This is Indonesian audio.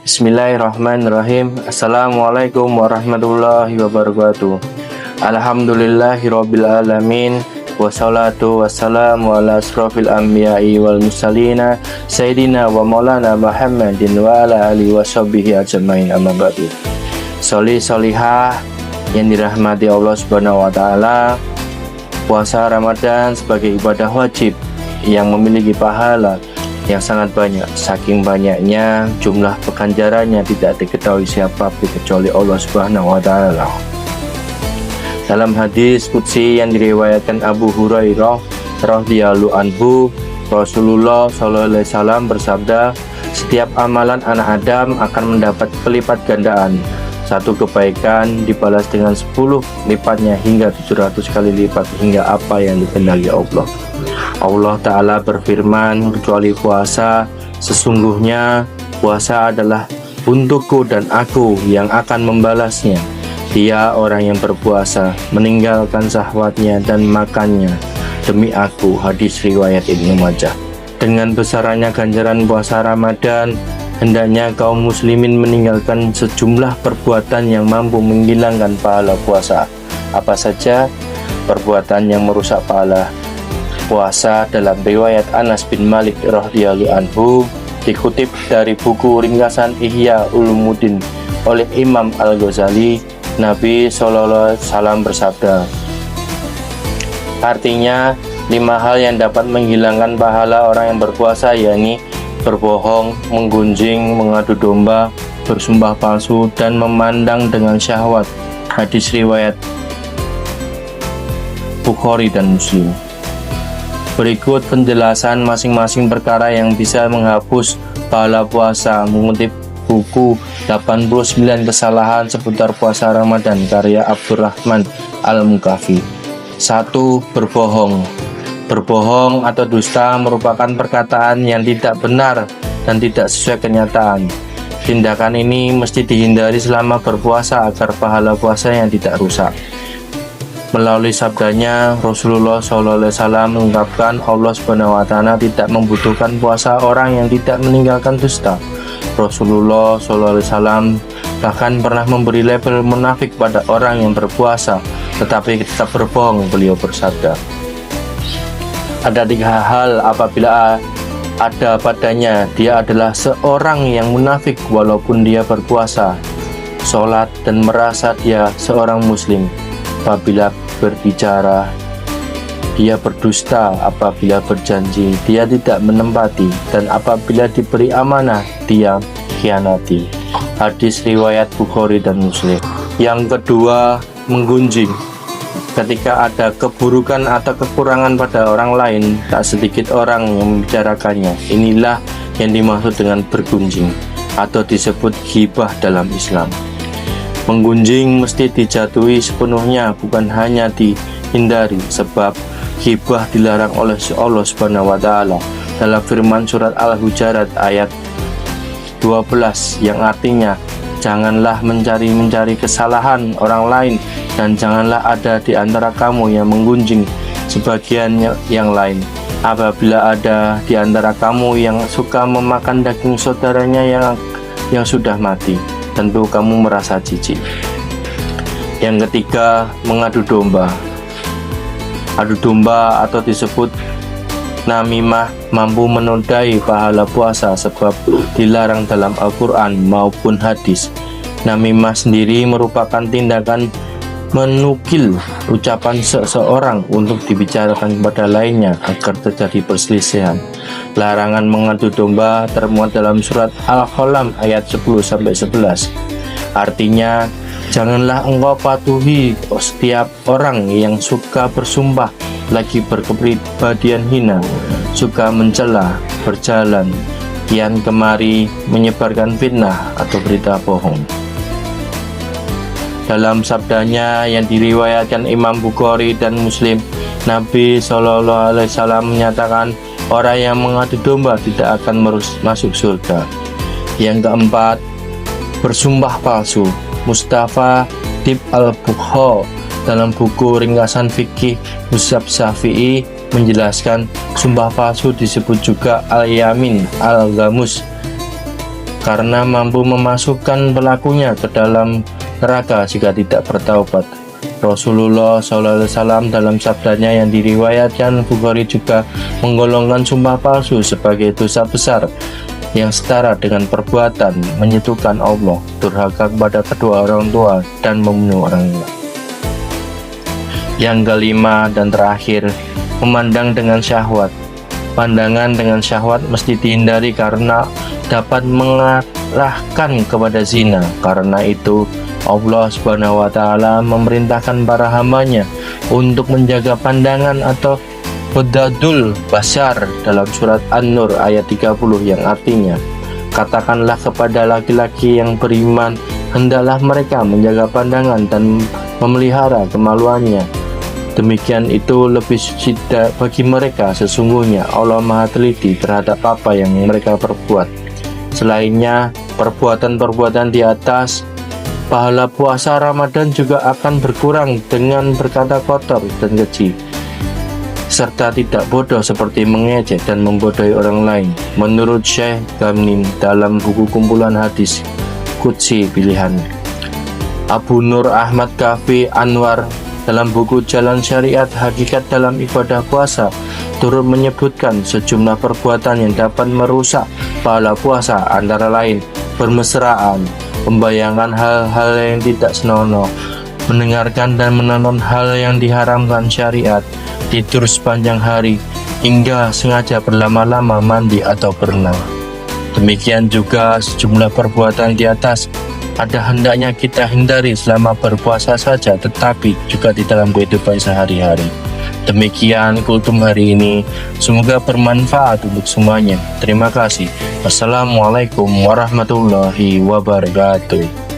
Bismillahirrahmanirrahim. Assalamualaikum warahmatullahi wabarakatuh. Alhamdulillahirabbil alamin. Wassalatu wassalamu ala asrofil anbiya'i wal mursalina Sayyidina wa maulana Muhammadin wa ala alihi wa sahbihi ajmain, amma ba'du. Solihah yang dirahmati Allah Subhanahu wa taala, puasa Ramadan sebagai ibadah wajib yang memiliki pahala yang sangat banyak. Saking banyaknya jumlah peganjarannya tidak diketahui siapa kecuali Allah Subhanahu wa taala. Dalam hadis qudsi yang diriwayatkan Abu Hurairah radhiyallahu anhu, Rasulullah SAW bersabda, setiap amalan anak Adam akan mendapat pelipat gandaan. Satu kebaikan dibalas dengan 10 lipatnya hingga 700 kali lipat hingga apa yang dikehendaki Allah. Allah Ta'ala berfirman, kecuali puasa, sesungguhnya puasa adalah untukku dan aku yang akan membalasnya. Dia orang yang berpuasa, meninggalkan syahwatnya dan makannya demi aku. Hadis riwayat Ibnu Majah. Dengan besarannya ganjaran puasa Ramadan, hendaknya kaum muslimin meninggalkan sejumlah perbuatan yang mampu menghilangkan pahala puasa. Apa saja perbuatan yang merusak pahala puasa? Dalam riwayat Anas bin Malik radhiyallahu anhu, dikutip dari buku ringkasan Ihya Ulumuddin oleh Imam Al-Ghazali, Nabi SAW bersabda, artinya 5 hal yang dapat menghilangkan pahala orang yang berpuasa, yakni berbohong, menggunjing, mengadu domba, bersumpah palsu, dan memandang dengan syahwat. Hadis riwayat Bukhari dan Muslim. Berikut penjelasan masing-masing perkara yang bisa menghapus pahala puasa, mengutip buku 89 kesalahan seputar puasa Ramadan karya Abdurrahman Al-Mukafi. 1. Berbohong. Berbohong atau dusta merupakan perkataan yang tidak benar dan tidak sesuai kenyataan. Tindakan ini mesti dihindari selama berpuasa agar pahala puasa yang tidak rusak. Melalui sabdanya, Rasulullah SAW mengungkapkan Allah Subhanahu wa taala tidak membutuhkan puasa orang yang tidak meninggalkan dusta. Rasulullah SAW bahkan pernah memberi label munafik pada orang yang berpuasa tetapi tetap berbohong. Beliau bersabda, ada 3 hal apabila ada padanya, dia adalah seorang yang munafik walaupun dia berpuasa, sholat, dan merasa dia seorang muslim. Apabila berbicara, dia berdusta. Apabila berjanji, dia tidak menempati. Dan apabila diberi amanah, dia khianati. Hadis riwayat Bukhari dan Muslim. Yang kedua, menggunjing. Ketika ada keburukan atau kekurangan pada orang lain, tak sedikit orang yang membicarakannya. Inilah yang dimaksud dengan bergunjing atau disebut ghibah dalam Islam. Menggunjing mesti dijatuhi sepenuhnya, bukan hanya dihindari, sebab ghibah dilarang oleh Allah Subhanahu wa taala dalam firman surat Al-Hujurat ayat 12 yang artinya, janganlah mencari kesalahan orang lain dan janganlah ada di antara kamu yang menggunjing sebagian yang lain. Apabila ada di antara kamu yang suka memakan daging saudaranya yang sudah mati, tentu kamu merasa jijik. Yang ketiga, mengadu domba. Adu domba atau disebut namimah mampu menodai pahala puasa sebab dilarang dalam Al-Quran maupun hadis. Namimah sendiri merupakan tindakan menukil ucapan seseorang untuk dibicarakan kepada lainnya agar terjadi perselisihan. Larangan mengadu domba termuat dalam surat Al-Qalam ayat 10-11. Artinya, janganlah engkau patuhi setiap orang yang suka bersumpah, lagi berkepribadian hina, suka mencela, berjalan kian kemari menyebarkan fitnah atau berita bohong. Dalam sabdanya yang diriwayatkan Imam Bukhari dan Muslim, Nabi SAW menyatakan orang yang mengadu domba tidak akan masuk surga. Yang keempat, bersumpah palsu. Mustafa Tib Al-Bukho dalam buku ringkasan fikih Mushaf Syafi'i menjelaskan sumpah palsu disebut juga al-yamin al-ghamus karena mampu memasukkan pelakunya ke dalam neraka jika tidak bertaubat. Rasulullah SAW dalam sabdanya yang diriwayatkan Bukhari juga menggolongkan sumpah palsu sebagai dosa besar yang setara dengan perbuatan menyentuhkan Allah, durhaka kepada kedua orang tua, dan membunuh orang lain. Yang kelima dan terakhir, memandang dengan syahwat. Pandangan dengan syahwat mesti dihindari karena dapat mengarahkan kepada zina. Karena itu Allah Subhanahu wa Ta'ala memerintahkan para hambanya untuk menjaga pandangan atau Wadadul Basar dalam surat An-Nur ayat 30 yang artinya, katakanlah kepada laki-laki yang beriman, hendaklah mereka menjaga pandangan dan memelihara kemaluannya. Demikian itu lebih suci bagi mereka, sesungguhnya Allah Maha teliti terhadap apa yang mereka perbuat. Selainnya, perbuatan-perbuatan di atas, pahala puasa Ramadan juga akan berkurang dengan berkata kotor dan keji, serta tidak bodoh seperti mengejek dan membodohi orang lain. Menurut Syekh Ghamnim dalam buku kumpulan hadis Qudsi pilihannya. Abu Nur Ahmad Kafi Anwar dalam buku Jalan Syariat Hakikat dalam Ibadah Puasa turut menyebutkan sejumlah perbuatan yang dapat merusak pahala puasa, antara lain bermesraan, membayangkan hal-hal yang tidak senonoh, mendengarkan dan menonton hal yang diharamkan syariat, tidur sepanjang hari, hingga sengaja berlama-lama mandi atau berenang. Demikian juga sejumlah perbuatan di atas ada hendaknya kita hindari selama berpuasa saja, tetapi juga di dalam kehidupan sehari-hari. Demikian kultum hari ini, semoga bermanfaat untuk semuanya. Terima kasih. Wassalamualaikum warahmatullahi wabarakatuh.